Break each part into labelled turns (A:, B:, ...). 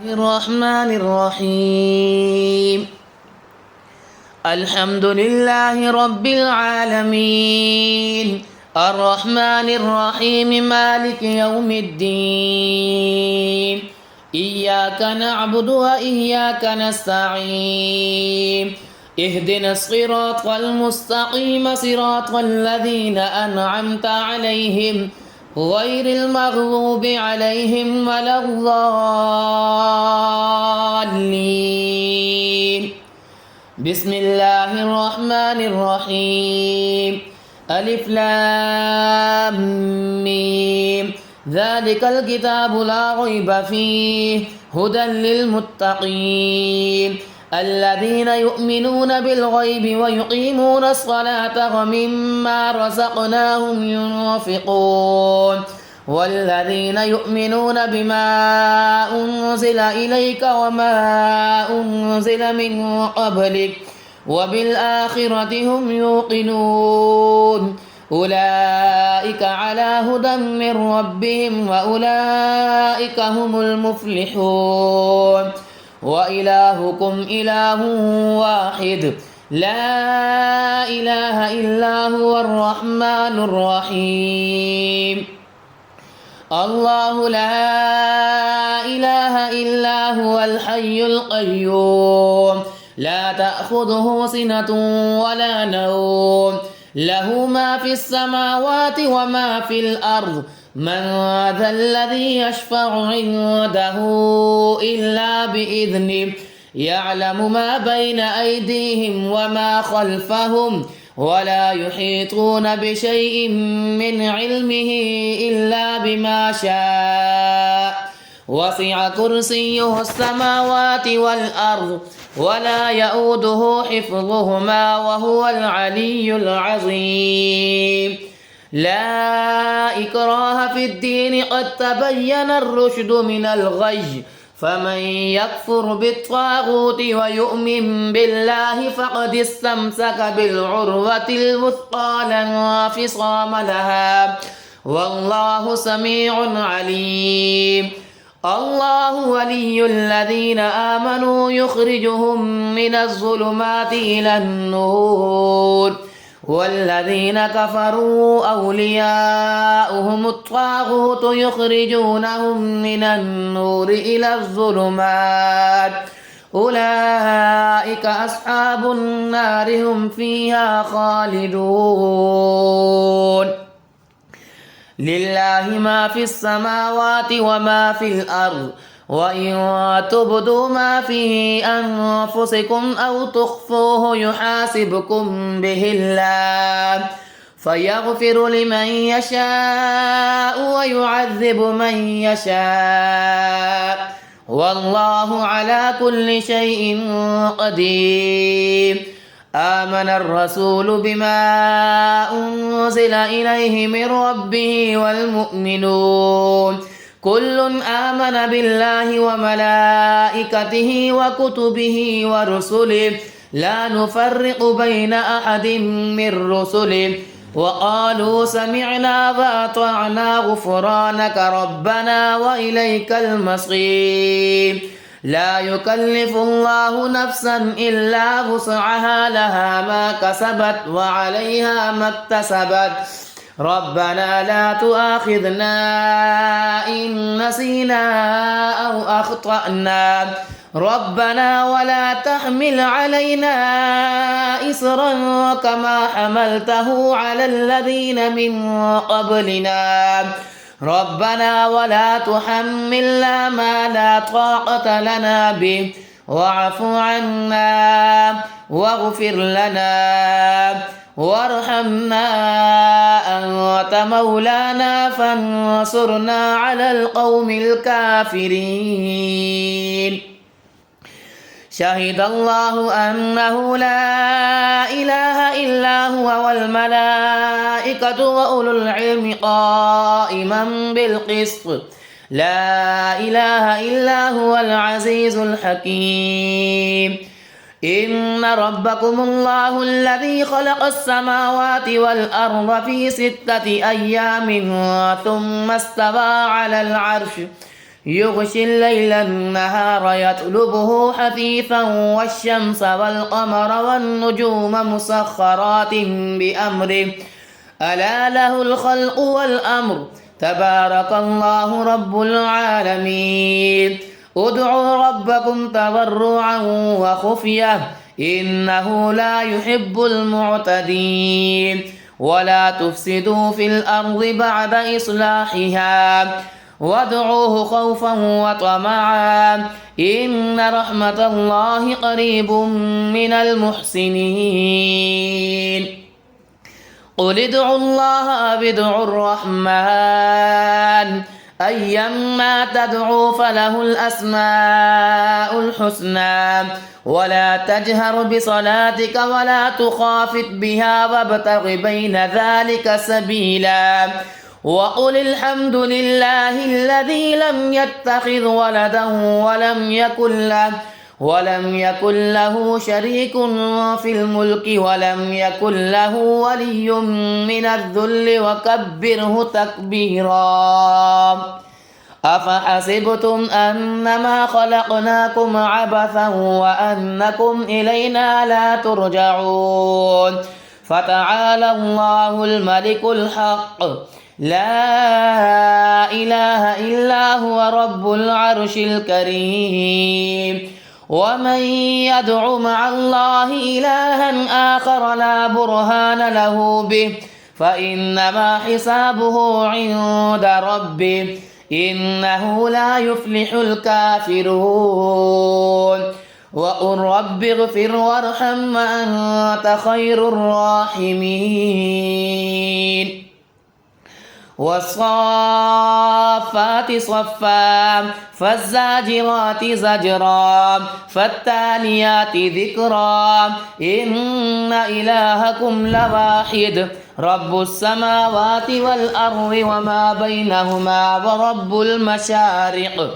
A: الرحمن الرحيم. الحمد لله رب العالمين الرحمن الرحيم مالك يوم الدين. إياك نعبد وإياك نستعين. اهدنا الصراط المستقيم صراط الذين أنعمت عليهم غير المغضوب عليهم ولا الضالين. بسم الله الرحمن الرحيم. ألف لام ميم. ذلك الكتاب لا ريب فيه هدى للمتقين الذين يؤمنون بالغيب ويقيمون الصلاة ومما رزقناهم ينفقون والذين يؤمنون بما أنزل إليك وما أنزل من قبلك وبالآخرة هم يوقنون أولئك على هدى من ربهم وأولئك هم المفلحون. وإلهكم إله واحد لا إله إلا هو الرحمن الرحيم. الله لا إله إلا هو الحي القيوم لا تأخذه سنة ولا نوم له ما في السماوات وما في الأرض من ذا الذي يشفع عنده إلا بإذنه يعلم ما بين أيديهم وما خلفهم ولا يحيطون بشيء من علمه إلا بما شاء وسع كرسيه السماوات والأرض ولا يؤوده حفظهما وهو العلي العظيم. لا إكراه في الدين قد تبين الرشد من الغي فمن يكفر بالطاغوت ويؤمن بالله فقد استمسك بالعروة الوثقى لا انفصام لها والله سميع عليم. الله ولي الذين آمنوا يخرجهم من الظلمات إلى النور والذين كفروا أولياؤهم الطاغوت يخرجونهم من النور إلى الظلمات أولئك أصحاب النار هم فيها خالدون. لله ما في السماوات وما في الأرض وإن تبدوا ما في أنفسكم أو تخفوه يحاسبكم به الله فيغفر لمن يشاء ويعذب من يشاء والله على كل شيء قدير. آمن الرسول بما أنزل إليه من ربه والمؤمنون كل آمن بالله وملائكته وكتبه ورسله لا نفرق بين أحد من رسله وقالوا سمعنا وأطعنا غفرانك ربنا وإليك المصير. لا يكلف الله نفسا إلا وسعها لها ما كسبت وعليها ما اكتسبت ربنا لا تؤاخذنا إن نسينا أو أخطأنا ربنا ولا تحمل علينا إصرا كما حملته على الذين من قبلنا ربنا ولا تحملنا ما لا طاقة لنا به واعف عنا واغفر لنا وارحمنا أنت مولانا فانصرنا على القوم الكافرين. شهد الله أنه لا إله إلا هو والملائكة وأولو العلم قائما بالقسط لا إله إلا هو العزيز الحكيم. إن ربكم الله الذي خلق السماوات والأرض في 6 أيام ثم استوى على العرش يغشي الليل النهار يطلبه حثيثا والشمس والقمر والنجوم مسخرات بأمره ألا له الخلق والأمر تبارك الله رب العالمين ادعوا ربكم تضرعا وخفية إنه لا يحب المعتدين ولا تفسدوا في الأرض بعد إصلاحها وادعوه خوفا وطمعا إن رحمة الله قريب من المحسنين قل ادعوا الله أو ادعوا الرحمن أيما تدعوا فله الأسماء الحسنى ولا تجهر بصلاتك ولا تخافت بها وابتغ بين ذلك سبيلا وقل الحمد لله الذي لم يتخذ ولدا ولم يكن له شريك في الملك ولم يكن له ولي من الذل وكبره تكبيرا أفحسبتم أنما خلقناكم عبثا وأنكم إلينا لا ترجعون فتعالى الله الملك الحق لا إله إلا هو رب العرش الكريم ومن يدع مع الله إلها آخر لا برهان له به فإنما حسابه عند ربه إنه لا يفلح الكافرون وقل رب اغفر وارحم وأنت خير الراحمين والصافات صفا فالزاجرات زجرا فالتاليات ذكرا إن إلهكم لواحد رب السماوات والأرض وما بينهما ورب المشارق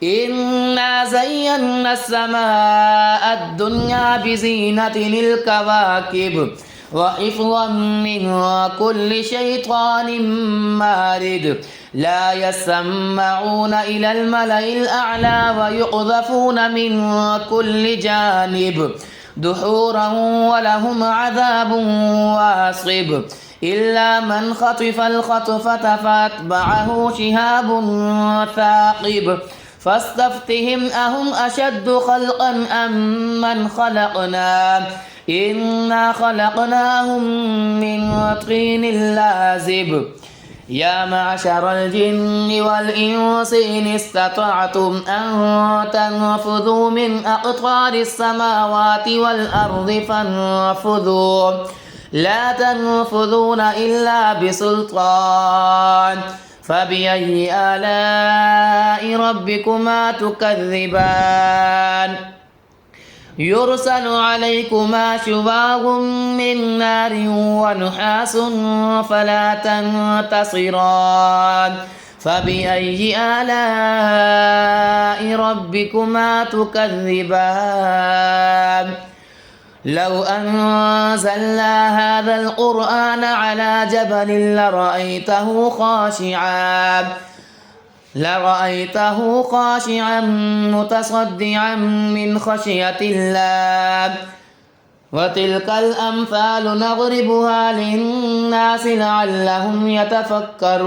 A: إنا زينا السماء الدنيا بزينة الكواكب وحفظا من كل شيطان مارد لا يسمعون إلى الملأ الأعلى ويقذفون من كل جانب دحورا ولهم عذاب واصب إلا من خطف الخطفة فأتبعه شهاب ثاقب فاستفتهم أهم أشد خلقا أم من خلقنا إنا خلقناهم من طين لازب يا معشر الجن والإنس إن استطعتم أن تنفذوا من أقطار السماوات والأرض فانفذوا لا تنفذون إلا بسلطان فبأي آلاء ربكما تكذبان يرسل عليكما شواظ من نار ونحاس فلا تنتصران فبأي آلاء ربكما تكذبان لو أنزلنا هذا القرآن على جبل لرأيته خاشعا متصدعا من خشية الله وتلك الأمثال نضربها للناس لعلهم يتفكرون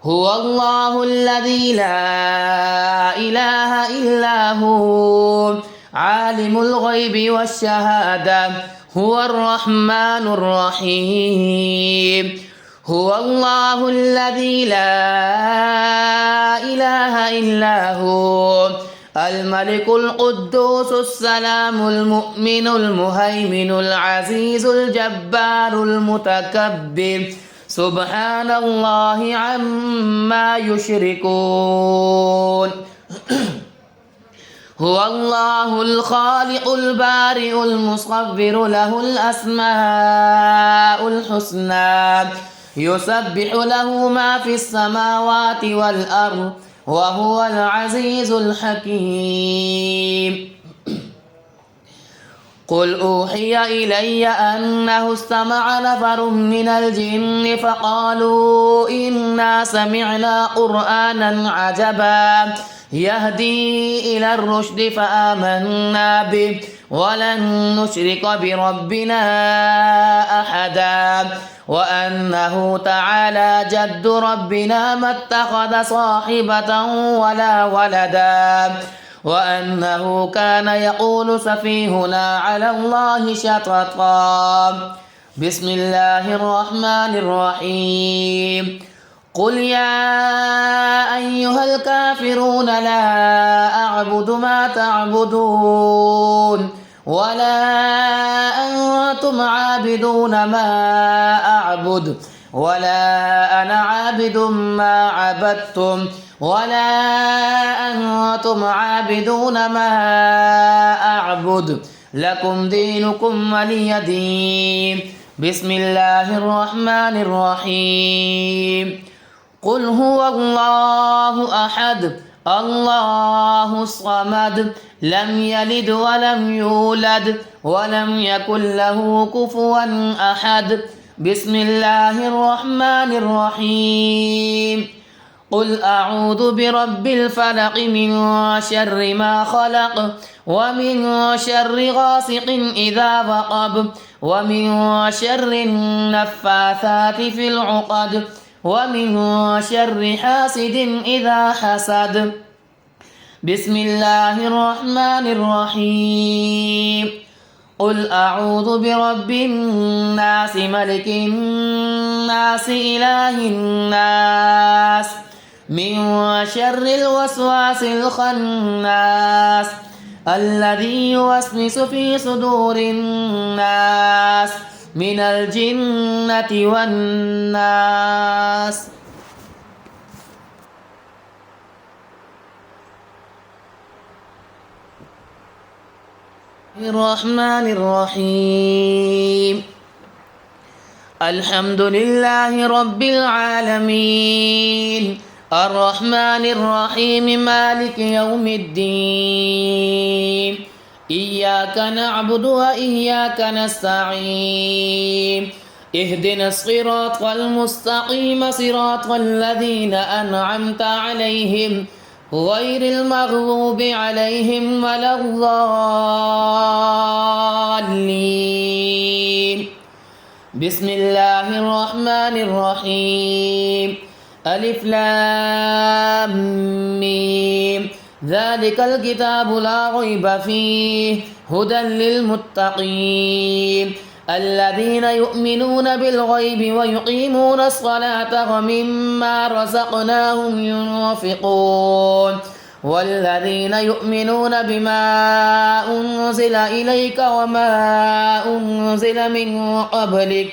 A: هو الله الذي لا إله إلا هو عالم الغيب والشهادة هو الرحمن الرحيم هو الله الذي لا إله إلا هو الملك القدوس السلام المؤمن المهيمن العزيز الجبار المتكبر سبحان الله عما يشركون هو الله الخالق البارئ المصور له الأسماء الحسنى يسبح له ما في السماوات والأرض وهو العزيز الحكيم قل أوحي إلي أنه استمع نفر من الجن فقالوا إنا سمعنا قرآنا عجبا يهدي إلى الرشد فآمنا به ولن نشرك بربنا أحدا وأنه تعالى جد ربنا ما اتخذ صاحبة ولا ولدا وأنه كان يقول سفيهنا على الله شططا. بسم الله الرحمن الرحيم. قل يا أيها الكافرون لا أعبد ما تعبدون ولا أنتم عابدون ما أعبد ولا أنا عابد ما عبدتم ولا أنتم عابدون ما أعبد لكم دينكم ولي دين. بسم الله الرحمن الرحيم. قل هو الله أحد الله الصمد لم يلد ولم يولد ولم يكن له كفوا أحد. بسم الله الرحمن الرحيم. قل أعوذ برب الفلق من شر ما خلق ومن شر غاسق إذا وقب ومن شر النفاثات في العقد ومن شر حاسد إذا حسد. بسم الله الرحمن الرحيم. قل أعوذ برب الناس ملك الناس إله الناس من شر الوسواس الخناس الذي يوسوس في صدور الناس من الجنة والناس. الرحمن الرحيم. الحمد لله رب العالمين الرحمن الرحيم مالك يوم الدين إياك نعبد وإياك نستعين اهدنا الصراط المستقيم صراط الذين أنعمت عليهم غير المغضوب عليهم ولا الضالين. بسم الله الرحمن الرحيم. ألف لام ميم ذلك الكتاب لا ريب فيه هدى للمتقين الذين يؤمنون بالغيب ويقيمون الصلاة ومما رزقناهم ينفقون والذين يؤمنون بما أنزل إليك وما أنزل من قبلك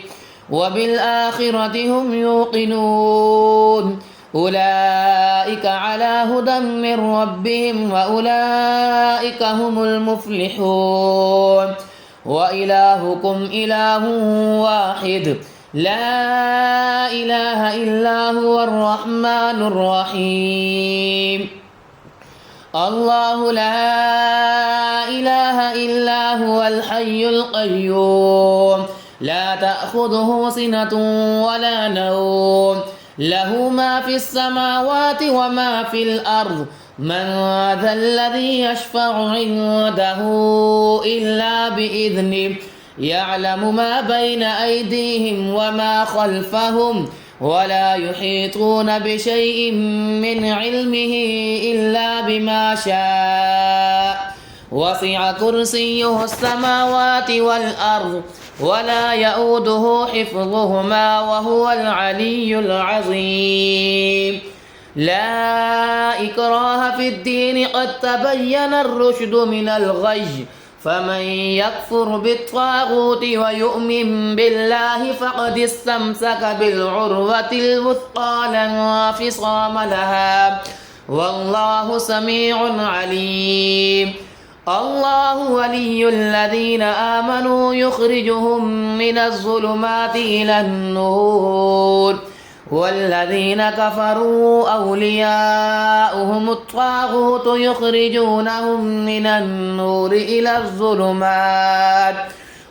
A: وبالآخرة هم يوقنون أولئك على هدى من ربهم وأولئك هم المفلحون. وإلهكم إله واحد لا إله إلا هو الرحمن الرحيم. الله لا إله إلا هو الحي القيوم لا تأخذه سنة ولا نوم له ما في السماوات وما في الأرض من ذا الذي يشفع عنده إلا بإذنه يعلم ما بين أيديهم وما خلفهم ولا يحيطون بشيء من علمه إلا بما شاء وسع كرسيه السماوات والأرض ولا يؤوده حفظهما وهو العلي العظيم. لا إكراه في الدين قد تبين الرشد من الغي فمن يكفر بالطاغوت ويؤمن بالله فقد استمسك بالعروة الوثقى لا انفصام لها والله سميع عليم. الله ولي الذين آمنوا يخرجهم من الظلمات إلى النور والذين كفروا أولياؤهم الطاغوت يخرجونهم من النور إلى الظلمات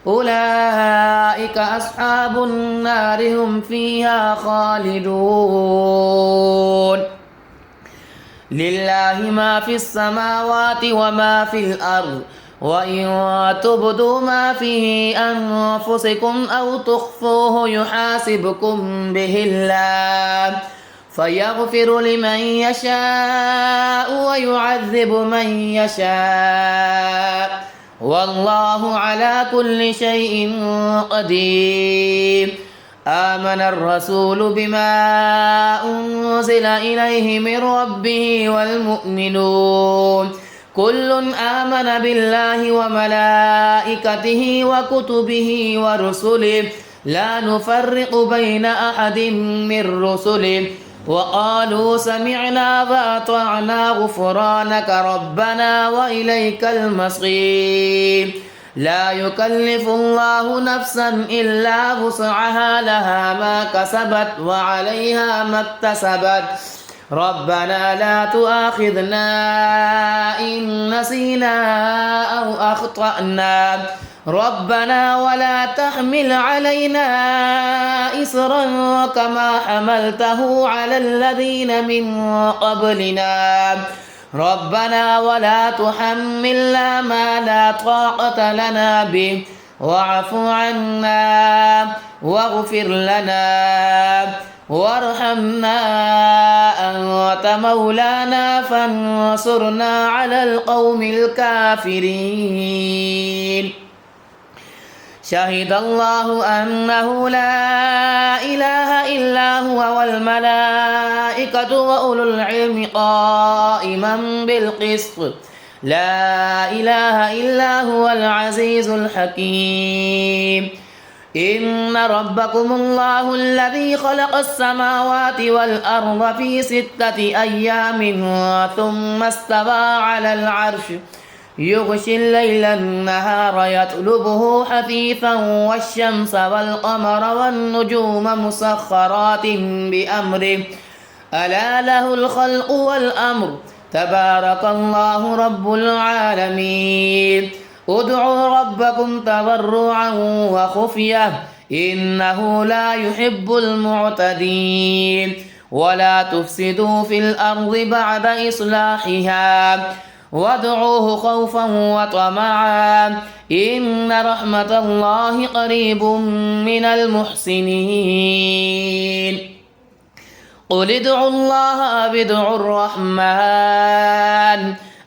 A: أولئك أصحاب النار هم فيها خالدون لله ما في السماوات وما في الأرض وإن تبدوا ما في أنفسكم أو تخفوه يحاسبكم به الله فيغفر لمن يشاء ويعذب من يشاء والله على كل شيء قدير آمن الرسول بما أنزل إليه من ربه والمؤمنون كل آمن بالله وملائكته وكتبه ورسله لا نفرق بين أحد من رسله وقالوا سمعنا وأطعنا غفرانك ربنا وإليك المصير لا يكلف الله نفسا إلا وسعها لها ما كسبت وعليها ما اكتسبت ربنا لا تؤاخذنا إن نسينا أو أخطأنا ربنا ولا تحمل علينا إصرا كما حملته على الذين من قبلنا ربنا ولا تحملنا ما لا طاقة لنا به واعف عنا واغفر لنا وارحمنا أنت مولانا فانصرنا على القوم الكافرين شهد الله أنه لا إله إلا هو والملائكة وأولو العلم قائما بالقسط لا إله إلا هو العزيز الحكيم إن ربكم الله الذي خلق السماوات والأرض في 6 أيام ثم استوى على العرش يغشي الليل النهار يطلبه حثيثا والشمس والقمر والنجوم مسخرات بأمره ألا له الخلق والأمر تبارك الله رب العالمين ادعوا ربكم تضرعا وخفية إنه لا يحب المعتدين ولا تفسدوا في الأرض بعد إصلاحها وادعوه خوفا وطمعا إن رحمة الله قريب من المحسنين قل ادعوا الله أو ادعوا الرحمن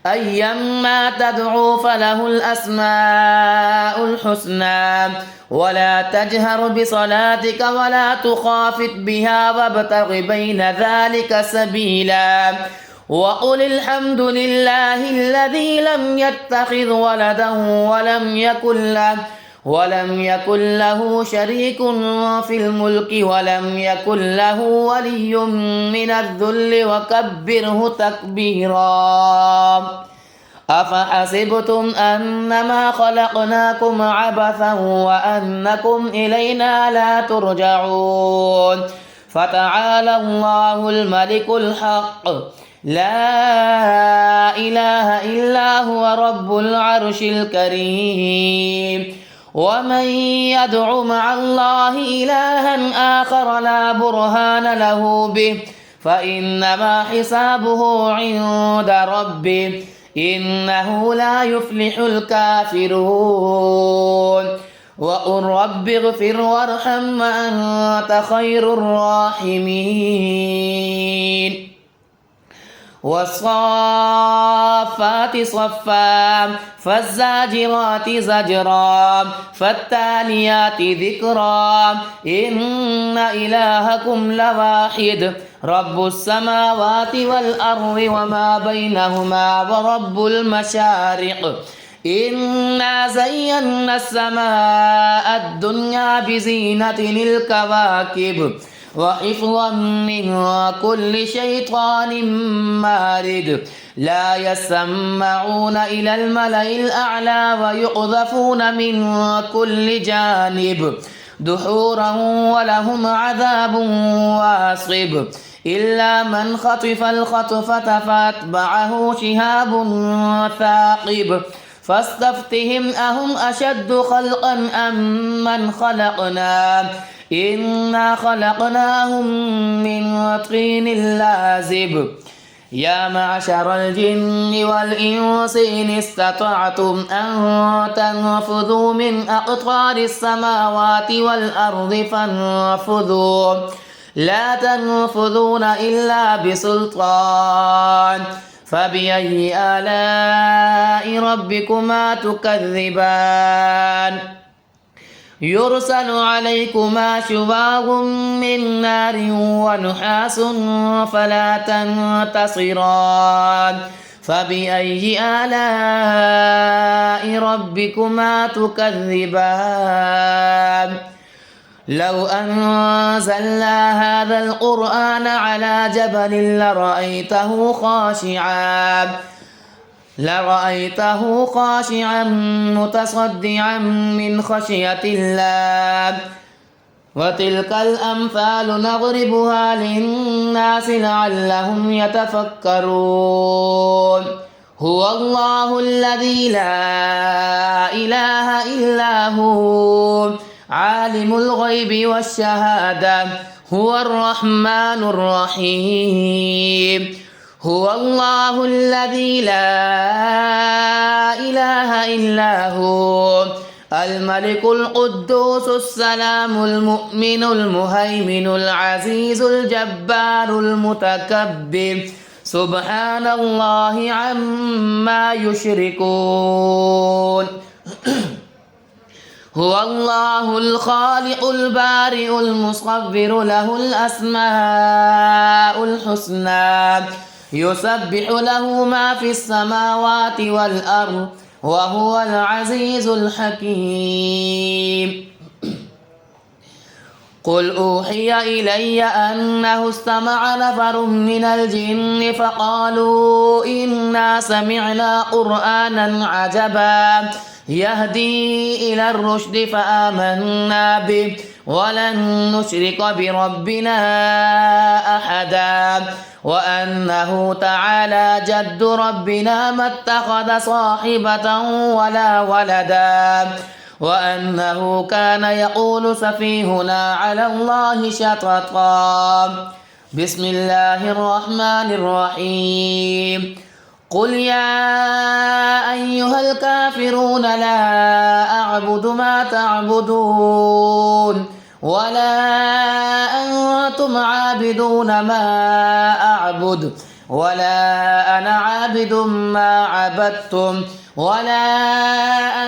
A: أيما تدعوا فله الأسماء الحسنى ولا تجهر بصلاتك ولا تخافت بها وابتغ بين ذلك سبيلا وقل الحمد لله الذي لم يتخذ ولدا ولم يكن له شريك في الملك ولم يكن له ولي من الذل وكبره تكبيرا أفحسبتم أنما خلقناكم عبثا وأنكم إلينا لا ترجعون فتعالى الله الملك الحق لا إله إلا هو رب العرش الكريم ومن يدع مع الله إلها آخر لا برهان له به فإنما حسابه عند ربه إنه لا يفلح الكافرون وقل رب اغفر وارحم وأنت خير الراحمين والصافات صفا فالزاجرات زجرا فالتاليات ذكرا إن إلهكم لواحد رب السماوات والأرض وما بينهما ورب المشارق إنا زينا السماء الدنيا بزينة الكواكب وحفظا من كل شيطان مارد لا يسمعون إلى الملأ الأعلى ويقذفون من كل جانب دحورا ولهم عذاب واصب إلا من خطف الخطفة فأتبعه شهاب ثاقب فاستفتهم أهم أشد خلقا أم من خلقنا إنا خلقناهم من طين لازب يا معشر الجن والإنس إن استطعتم أن تنفذوا من أقطار السماوات والأرض فانفذوا لا تنفذون إلا بسلطان فبأي آلاء ربكما تكذبان يرسل عليكما شواظ من نار ونحاس فلا تنتصران فبأي آلاء ربكما تكذبان لو أنزلنا هذا القرآن على جبل لرأيته خاشعا متصدعا من خشية الله وتلك الأمثال نضربها للناس لعلهم يتفكرون هو الله الذي لا إله إلا هو عالم الغيب والشهادة هو الرحمن الرحيم هو الله الذي لا إله إلا هو الملك القدوس السلام المؤمن المهيمن العزيز الجبار المتكبر سبحان الله عما يشركون هو الله الخالق البارئ المصور له الأسماء الحسنى يسبح له ما في السماوات والأرض وهو العزيز الحكيم قل أوحي إلي أنه استمع نفر من الجن فقالوا إنا سمعنا قرآنا عجبا يهدي إلى الرشد فآمنا به ولن نشرك بربنا أحدا وأنه تعالى جد ربنا ما اتخذ صاحبة ولا ولدا وأنه كان يقول سفيهنا على الله شططا بسم الله الرحمن الرحيم قل يا أيها الكافرون لا أعبد ما تعبدون ولا أنتم عابدون ما أعبد ولا أنا عابد ما عبدتم ولا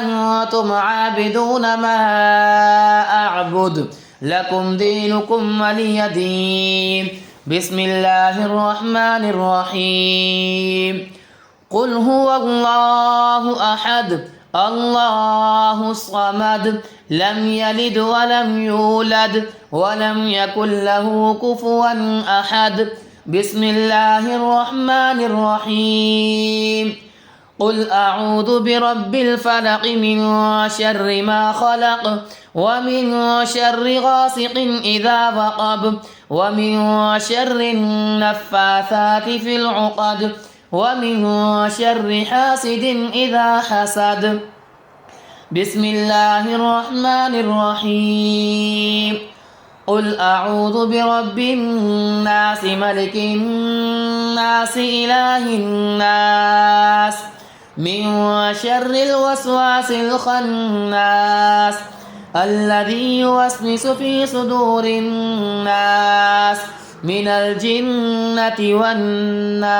A: أنتم عابدون ما أعبد لكم دينكم ولي دين بسم الله الرحمن الرحيم قل هو الله أحد الله الصمد لم يلد ولم يولد ولم يكن له كفوا أحد بسم الله الرحمن الرحيم قل أعوذ برب الفلق من شر ما خلق ومن شر غاسق إذا وقب ومن شر النفاثات في العقد ومن شر حاسد إذا حسد بسم الله الرحمن الرحيم قل أعوذ برب الناس ملك الناس إله الناس من شر الوسواس الخناس الذي يوسوس في صدور الناس من الجنة والناس